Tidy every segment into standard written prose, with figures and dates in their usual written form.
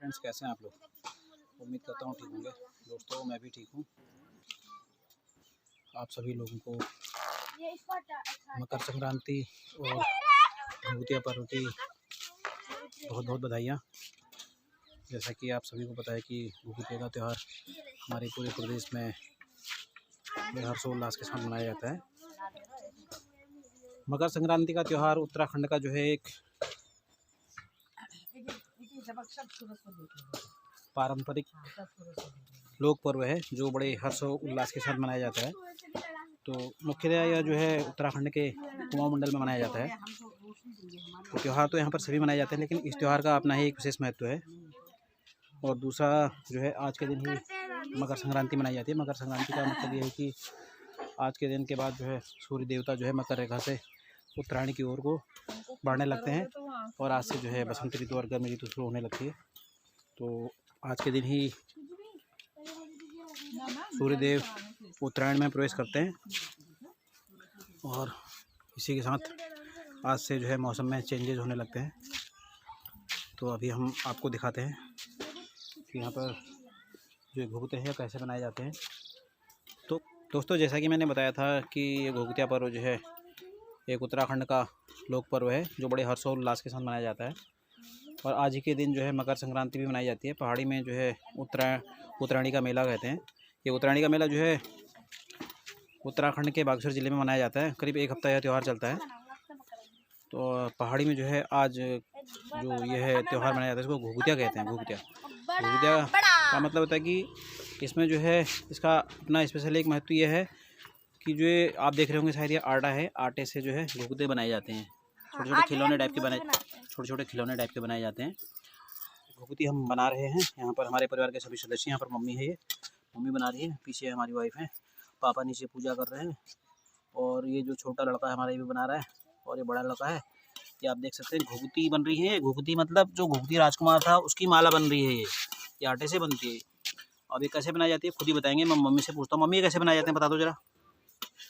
Friends, कैसे हैं आप लोग? उम्मीद करता हूँ ठीक होंगे। दोस्तों, मैं भी ठीक हूँ। आप सभी लोगों को मकर संक्रांति और भूतिया पर्व की बहुत बहुत बधाइयाँ। जैसा कि आप सभी को पता है कि भूतिया का त्यौहार हमारे पूरे प्रदेश में बड़े हर्षोल्लास के साथ मनाया जाता है। मकर संक्रांति का त्यौहार उत्तराखंड का जो है एक पारंपरिक लोक पर्व है जो बड़े हर्षोल्लास के साथ मनाया जाता है। तो मुख्यतः यह जो है उत्तराखंड के कुमाऊं मंडल में मनाया जाता है। तो त्यौहार तो यहाँ पर सभी मनाए जाते हैं, लेकिन इस त्यौहार का अपना ही एक विशेष महत्व है। और दूसरा जो है, आज के दिन ही मकर संक्रांति मनाई जाती है। मकर संक्रांति का मतलब ये है कि आज के दिन के बाद जो है सूर्य देवता जो है मकर रेखा से उत्तरायण की ओर को बढ़ने लगते हैं और आज से जो है बसंत ऋतु और गर्मी ऋतु शुरू होने लगती है। तो आज के दिन ही सूर्यदेव उत्तरायण में प्रवेश करते हैं और इसी के साथ आज से जो है मौसम में चेंजेस होने लगते हैं। तो अभी हम आपको दिखाते हैं कि यहाँ पर जो घुघुते हैं कैसे बनाए जाते हैं। तो दोस्तों, जैसा कि मैंने बताया था कि ये घुघुतिया पर्व जो है एक उत्तराखंड का लोक पर्व है जो बड़े हर्षोल्लास के साथ मनाया जाता है। और आज ही के दिन जो है मकर संक्रांति भी मनाई जाती है। पहाड़ी में जो है उत्तरायणी का मेला कहते हैं। ये उत्तरायणी का मेला जो है उत्तराखंड के बागेश्वर ज़िले में मनाया जाता है। करीब एक हफ्ता यह त्यौहार चलता है। तो पहाड़ी में जो है आज जो ये है त्यौहार मनाया जाता है, इसको घुघुतिया कहते हैं। घुघुतिया का मतलब होता है कि इसमें जो है इसका अपना स्पेशल एक महत्व ये है कि जो आप देख रहे होंगे शायद ये आटा है। आटे से जो है घुघुते बनाए जाते हैं। छोटे छोटे खिलौने टाइप के बनाए जाते हैं। घुघुती हम बना रहे हैं। यहाँ पर हमारे परिवार के सभी सदस्य, यहाँ पर मम्मी है, ये मम्मी बना रही है, पीछे हमारी वाइफ है, पापा नीचे पूजा कर रहे हैं और ये जो छोटा लड़का है हमारा ये भी बना रहा है और ये बड़ा लड़का है। ये आप देख सकते हैं घुघुती बन रही है। घुघुती मतलब जो घुघुती राजकुमार था उसकी माला बन रही है। ये आटे से बनती है। अब ये कैसे बनाई जाती है खुद ही बताएंगे। मैं मम्मी से पूछता हूँ, मम्मी ये कैसे बनाए जाते हैं बता दो जरा।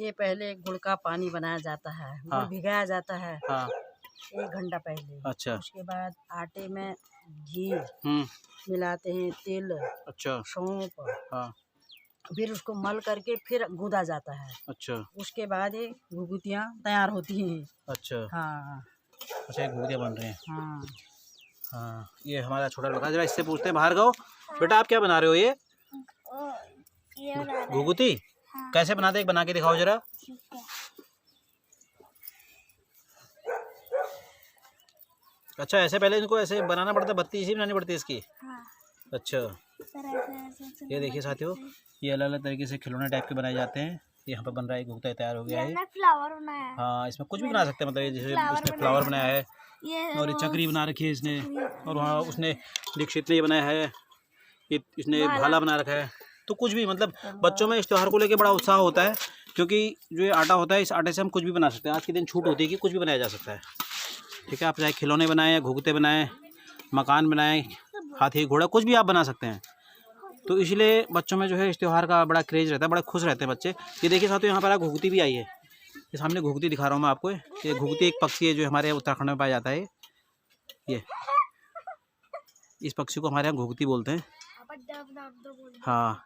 ये पहले गुड़ का पानी बनाया जाता है। गुड़ हाँ। भिगाया जाता है। हाँ। 1 घंटा पहले। अच्छा। उसके बाद आटे में घी मिलाते हैं, तेल, अच्छा, सौंफ। हाँ, फिर उसको मल करके फिर गूंदा जाता है। अच्छा, उसके बाद ये घुघुतियाँ तैयार होती हैं। अच्छा, हाँ अच्छा, ये घुघुतियाँ बन रहे हैं। हाँ। हाँ, ये हमारा छोटा लड़का, जरा इससे पूछते हैं। बाहर गो बेटा, आप क्या बना रहे हो? ये घुघुती कैसे बनाते हैं, बना के दिखाओ जरा। अच्छा, ऐसे पहले इनको ऐसे बनाना पड़ता है, बत्ती इसी बनानी पड़ती है इसकी। हाँ। अच्छा, ये देखिए साथियों, ये अलग अलग तरीके से खिलौने टाइप के बनाए जाते हैं। यहाँ पर बन रहा है, घुघुता तैयार हो गया है। फ्लावर बनाया है। हाँ, इसमें कुछ भी बना सकते हैं, मतलब जैसे इसने फ्लावर बनाया है और ये चक्री बना रखी है इसने, और वहाँ उसने दीक्षित ने बनाया है, इसने भाला बना रखा है। तो कुछ भी, मतलब बच्चों में इस त्यौहार को लेकर बड़ा उत्साह होता है, क्योंकि जो ये आटा होता है इस आटे से हम कुछ भी बना सकते हैं। आज के दिन छूट होती है कि कुछ भी बनाया जा सकता है। ठीक है, आप चाहे खिलौने बनाएं या घुघुते बनाएं, मकान बनाएं, हाथी घोड़ा, कुछ भी आप बना सकते हैं। तो इसलिए बच्चों में जो है इस त्यौहार का बड़ा क्रेज रहता है, बड़ा खुश रहते हैं बच्चे। ये देखिए साथियों, यहाँ पर घुघुती भी आई है। ये सामने घुघुती दिखा रहा हूँ मैं आपको। ये घुघुती एक पक्षी है जो हमारे उत्तराखंड में पाया जाता है। ये इस पक्षी को हमारे यहाँ घुघुती बोलते हैं। हाँ,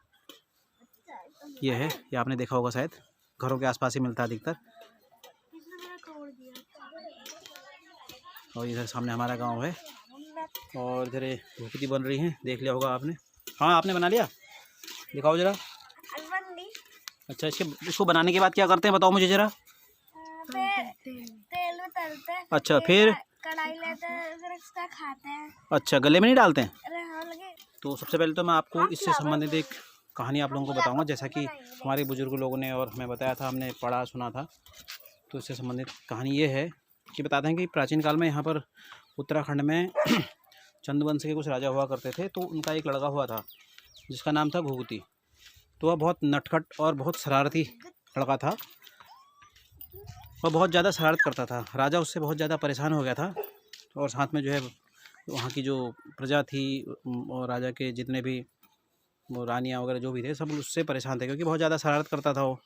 ये है, ये आपने देखा होगा शायद, घरों के आसपास ही मिलता है अधिकतर। और इधर सामने हमारा गांव है और इधर ये घुघुती बन रही है, देख लिया होगा आपने। हाँ, आपने बना लिया, दिखाओ जरा। अच्छा, इसको बनाने के बाद क्या करते हैं बताओ मुझे जरा। तेल में तलते हैं। अच्छा, फिर कढ़ाई लेते हैं, फिर इसका खाते हैं। अच्छा, गले में नहीं डालते हैं? अरे हाँ, लगे। तो सबसे पहले तो मैं आपको इससे संबंधित एक कहानी आप लोगों को बताऊंगा, जैसा कि हमारे बुजुर्ग लोगों ने और हमें बताया था, हमने पढ़ा सुना था। तो इससे संबंधित कहानी ये है कि बताते हैं कि प्राचीन काल में यहाँ पर उत्तराखंड में चंदवंश के कुछ राजा हुआ करते थे। तो उनका एक लड़का हुआ था जिसका नाम था घुघुती। तो वह बहुत नटखट और बहुत शरारती लड़का था। वह बहुत ज़्यादा शरारत करता था। राजा उससे बहुत ज़्यादा परेशान हो गया था और साथ में जो है वहाँ की जो प्रजा थी और राजा के जितने भी वो रानियाँ वगैरह जो भी थे, सब उससे परेशान थे क्योंकि बहुत ज़्यादा शरारत करता था वो।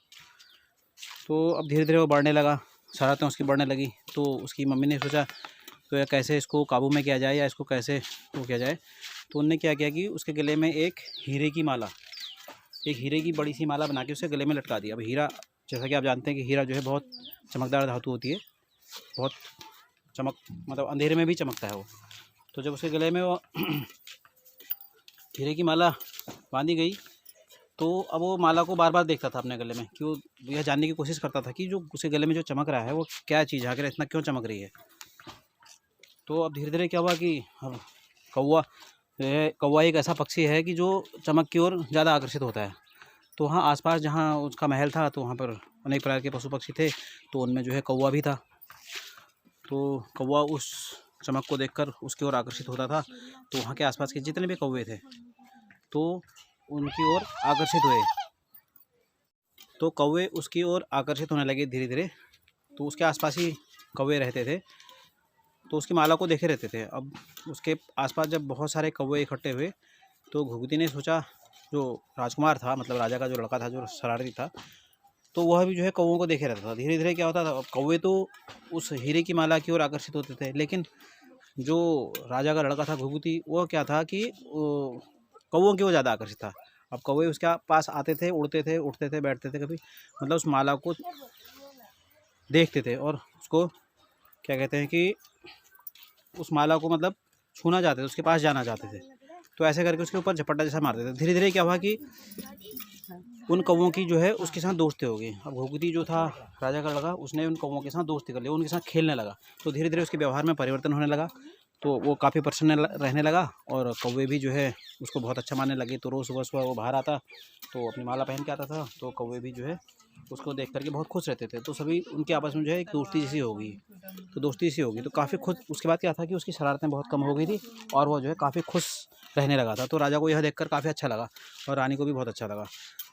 तो अब धीरे धीरे वो बढ़ने लगा, शरारतें उसकी बढ़ने लगी। तो उसकी मम्मी ने सोचा तो कैसे इसको काबू में किया जाए या इसको कैसे वो किया जाए। तो उनने क्या किया कि उसके गले में एक हीरे की बड़ी सी माला बना के उसके गले में लटका दिया। अब हीरा, जैसा कि आप जानते हैं कि हीरा जो है बहुत चमकदार धातु होती है, बहुत मतलब अंधेरे में भी चमकता है वो। तो जब उसके गले में वो हीरे की माला बांधी गई तो अब वो माला को बार बार देखता था अपने गले में, कि वो यह जानने की कोशिश करता था कि जो उसके गले में जो चमक रहा है वो क्या चीज़ है, आखिर इतना क्यों चमक रही है। तो अब धीरे धीरे क्या हुआ कि कौवा एक ऐसा पक्षी है कि जो चमक की ओर ज़्यादा आकर्षित होता है। तो वहाँ आसपास जहाँ उसका महल था तो वहाँ पर अनेक प्रकार के पशु पक्षी थे, तो उनमें जो है कौवा भी था। तो कौवा उस चमक को देखकर उसकी ओर आकर्षित होता था। तो वहाँ के आसपास के जितने भी कौवे थे तो उनकी ओर आकर्षित हुए, तो कौवे उसकी ओर आकर्षित होने लगे धीरे धीरे। तो उसके आसपास ही कौवे रहते थे, तो उसकी माला को देखे रहते थे। अब उसके आसपास जब बहुत सारे कौवे इकट्ठे हुए तो घुघुती ने सोचा, जो राजकुमार था, मतलब राजा का जो लड़का था, जो शरारती था, तो वह भी जो है कौवों को देखे रहता था। धीरे धीरे क्या होता था, अब कौवे तो उस हीरे की माला की ओर आकर्षित होते थे, लेकिन जो राजा का लड़का था घुघुती, वो क्या था कि कौवों की ओर ज़्यादा आकर्षित था। अब कौवे उसके पास आते थे, उड़ते थे, उठते थे, बैठते थे, कभी मतलब उस माला को देखते थे और उसको क्या कहते हैं कि उस माला को मतलब छूना चाहते थे, उसके पास जाना चाहते थे। तो ऐसे करके उसके ऊपर झपट्टा जैसा मारते थे। धीरे धीरे क्या हुआ कि उन कौवों की जो है उसके साथ दोस्ती हो गई। अब घुघुती जो था राजा का लड़का, उसने उन कौवों के साथ दोस्ती कर ली, उनके साथ खेलने लगा। तो धीरे धीरे उसके व्यवहार में परिवर्तन होने लगा, तो वो काफ़ी प्रसन्न रहने लगा और कौवे भी जो है उसको बहुत अच्छा मानने लगे। तो रोज़ सुबह सुबह वो बाहर आता तो अपनी माला पहन के आता था, तो कौवे भी जो है उसको देख करके बहुत खुश रहते थे। तो सभी उनके आपस में जो है एक दोस्ती जैसी हो गई, तो काफ़ी खुश। उसके बाद क्या था कि उसकी शरारतें बहुत कम हो गई थी और वो जो है काफ़ी खुश रहने लगा था। तो राजा को यह देखकर काफ़ी अच्छा लगा और रानी को भी बहुत अच्छा लगा।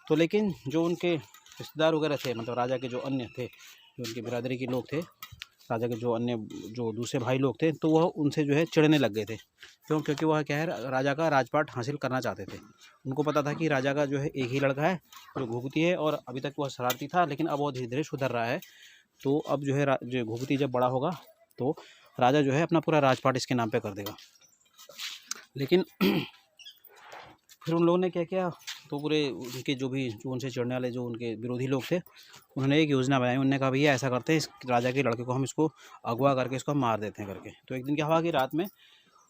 तो लेकिन जो उनके रिश्तेदार वगैरह थे, मतलब राजा के जो अन्य थे, जो उनकी बिरादरी के लोग थे, राजा के जो अन्य जो दूसरे भाई लोग थे, तो वह उनसे जो है चिढ़ने लग गए थे। क्यों? क्योंकि वह क्या है, राजा का राजपाट हासिल करना चाहते थे। उनको पता था कि राजा का जो है एक ही लड़का है जो घुघुती है, और अभी तक वह शरारती था, लेकिन अब वो धीरे धीरे सुधर रहा है। तो अब जो है जो घुघुती जब बड़ा होगा तो राजा जो है अपना पूरा राजपाट इसके नाम पे कर देगा। लेकिन फिर उन लोगों ने क्या किया, तो पूरे उनके जो उनसे चिढ़ने वाले जो उनके विरोधी लोग थे, उन्होंने एक योजना बनाई। उन्होंने कहा भैया ऐसा करते हैं, इस राजा के लड़के को हम इसको अगवा करके इसको हम मार देते हैं करके। तो एक दिन क्या हुआ कि रात में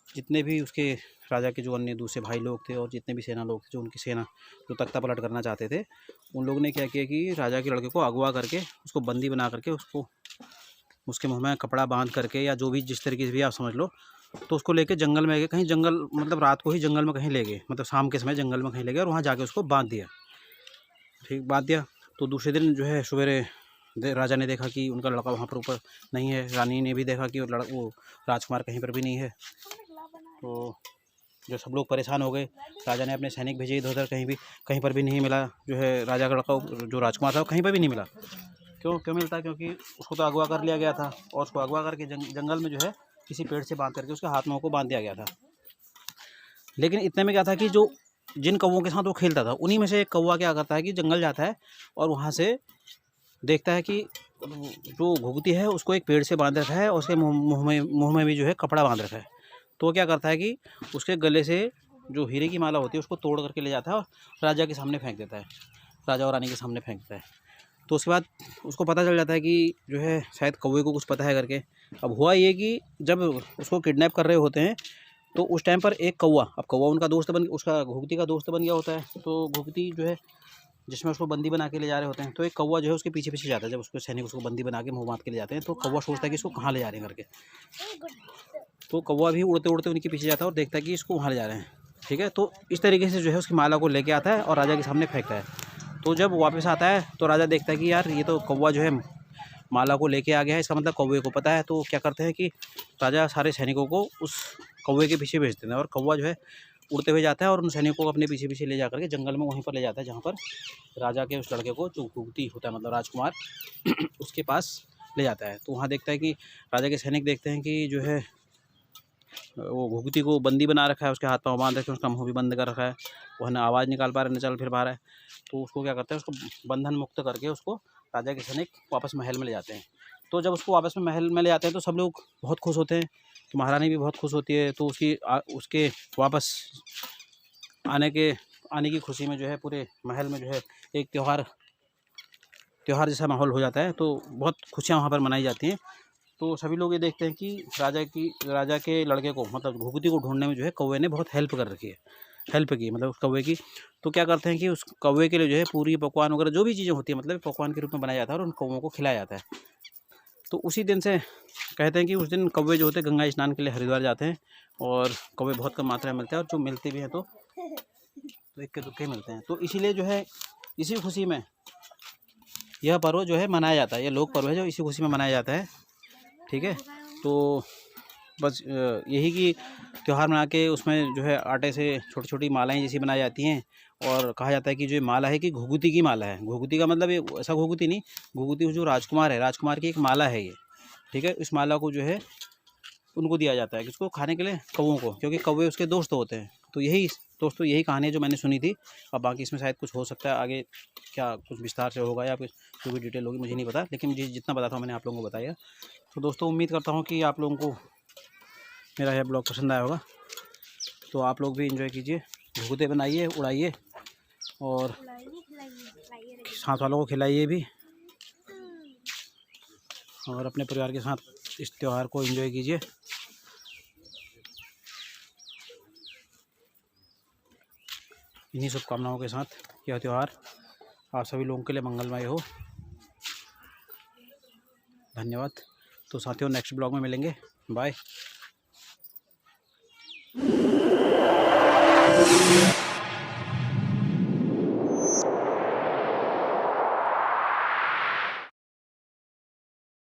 जितने भी उसके राजा के जो अन्य दूसरे भाई लोग थे और जितने भी सेना लोग थे, जो उनकी सेना जो तख्ता पलट करना चाहते थे, उन लोगों ने क्या किया कि राजा के लड़के को अगवा करके उसको बंदी बना करके उसको उसके मुँह में कपड़ा बांध करके, या जो भी जिस तरीके से भी आप समझ लो, तो उसको लेके जंगल में गए, कहीं जंगल मतलब रात को ही जंगल में कहीं ले गए, मतलब शाम के समय जंगल में कहीं ले गए और वहाँ जाके उसको बांध दिया। ठीक बांध दिया। तो दूसरे दिन जो है सवेरे राजा ने देखा कि उनका लड़का वहाँ पर ऊपर नहीं है। रानी ने भी देखा कि वो राजकुमार कहीं पर भी नहीं है। तो जो सब लोग परेशान हो गए, राजा ने अपने सैनिक भेजे इधर उधर, कहीं पर भी नहीं मिला। जो है राजा का लड़का जो राजकुमार था वो कहीं पर भी नहीं मिला। क्यों मिलता? क्योंकि उसको तो अगवा कर लिया गया था और उसको अगवा करके जंगल में जो है किसी पेड़ से बांध करके उसके हाथ मुँह को बांध दिया गया था। लेकिन इतने में क्या था कि जो जिन कौवों के साथ वो खेलता था, उन्हीं में से एक कौवा क्या करता है कि जंगल जाता है और वहाँ से देखता है कि जो घुघुती है उसको एक पेड़ से बांध रखा है और उसके मुँह में भी जो है कपड़ा बांध रखा है। तो वो क्या करता है कि उसके गले से जो हीरे की माला होती है उसको तोड़ करके ले जाता है और राजा के सामने फेंक देता है, राजा और रानी के सामने फेंक देता है। तो उसके बाद उसको पता चल जाता है कि जो है शायद कौवे को कुछ पता है करके। अब हुआ ये कि जब उसको किडनैप कर रहे होते हैं तो उस टाइम पर एक कौवा, अब कौवा उनका दोस्त उसका घुघुती का दोस्त बन गया होता है। तो घुघुती जो है जिसमें उसको बंदी बना के ले जा रहे होते हैं, तो एक कौवा जो है उसके पीछे पीछे जाता है। जब उसको सैनिक उसको बंदी बना के मुँह बांध के ले जाते हैं तो कौवा सोचता है कि इसको कहाँ ले जा रहे हैं करके। तो कौवा भी उड़ते उड़ते उनके पीछे जाता है और देखता है कि इसको वहाँ ले जा रहे हैं। ठीक है, तो इस तरीके से जो है उसकी माला को लेके आता है और राजा के सामने फेंकता है। तो जब वापस आता है तो राजा देखता है कि यार ये तो कौवा जो है माला को लेके आ गया है, इसका मतलब कौवे को पता है। तो क्या करते हैं कि राजा सारे सैनिकों को उस कौवे के पीछे भेजते हैं और कौवा जो है उड़ते हुए जाता है और उन सैनिकों को अपने पीछे पीछे ले जा करके जंगल में वहीं पर ले जाता है जहाँ पर राजा के उस लड़के को, जो घुघुती होता है मतलब राजकुमार, उसके पास ले जाता है। तो वहाँ देखता है कि राजा के सैनिक देखते हैं कि जो है वो घुघुती को बंदी बना रखा है, उसके हाथ पाँव बांध रखे हैं, उसका मुँह भी बंद कर रखा है, वह ना आवाज़ निकाल पा रहा है न चल फिर पा रहा है। तो उसको क्या करते हैं, उसको बंधन मुक्त करके उसको राजा के सैनिक वापस महल में ले जाते हैं। तो जब उसको वापस में महल में ले आते हैं तो सब लोग बहुत खुश होते हैं, तो महारानी भी बहुत खुश होती है। तो उसके वापस आने की खुशी में जो है पूरे महल में जो है एक त्यौहार जैसा माहौल हो जाता है। तो बहुत खुशियाँ वहाँ पर मनाई जाती हैं। तो सभी लोग ये देखते हैं कि राजा के लड़के को, मतलब घुघुती को ढूंढने में जो है कौवे ने बहुत हेल्प की, मतलब उस कौवे की। तो क्या करते हैं कि उस कौवे के लिए जो है पूरी पकवान वगैरह जो भी चीज़ें होती हैं, मतलब पकवान के रूप में बनाया जाता है और उन कौवों को खिलाया जाता है। तो उसी दिन से कहते हैं कि उस दिन कौवे जो होते हैं गंगा स्नान के लिए हरिद्वार जाते हैं, और कौवे बहुत कम मात्रा में मिलते हैं, और जो मिलते भी हैं तो इक्के दुक्के मिलते हैं। तो इसीलिए जो है इसी खुशी में यह पर्व जो है मनाया जाता है, यह लोक पर्व है जो इसी खुशी में मनाया जाता है। ठीक है, तो बस यही कि त्यौहार मना के उसमें जो है आटे से छोटी छोटी मालाएं जैसी बनाई जाती हैं, और कहा जाता है कि जो ये माला है कि घुघुती की माला है। घुघुती का मतलब ये ऐसा घुघुती नहीं, घुघुती जो राजकुमार है, राजकुमार की एक माला है ये। ठीक है, इस माला को जो है उनको दिया जाता है किसको, खाने के लिए कौवों को, क्योंकि कौवे उसके दोस्त होते हैं। तो यही दोस्तों यही कहानी है जो मैंने सुनी थी। अब बाकी इसमें शायद कुछ हो सकता है आगे, क्या कुछ विस्तार से होगा या कुछ जो भी डिटेल होगी मुझे नहीं पता, लेकिन मुझे जितना पता था मैंने आप लोगों को बताया। तो दोस्तों उम्मीद करता हूँ कि आप लोगों को मेरा यह ब्लॉग पसंद आया होगा। तो आप लोग भी एंजॉय कीजिए, घुघुते बनाइए, उड़ाइए, और साथ वालों को खिलाइए भी, और अपने परिवार के साथ इस त्यौहार को एंजॉय कीजिए। इन्हीं शुभकामनाओं के साथ यह त्यौहार आप सभी लोगों के लिए मंगलमय हो। धन्यवाद। तो साथियों नेक्स्ट ब्लॉग में मिलेंगे, बाय।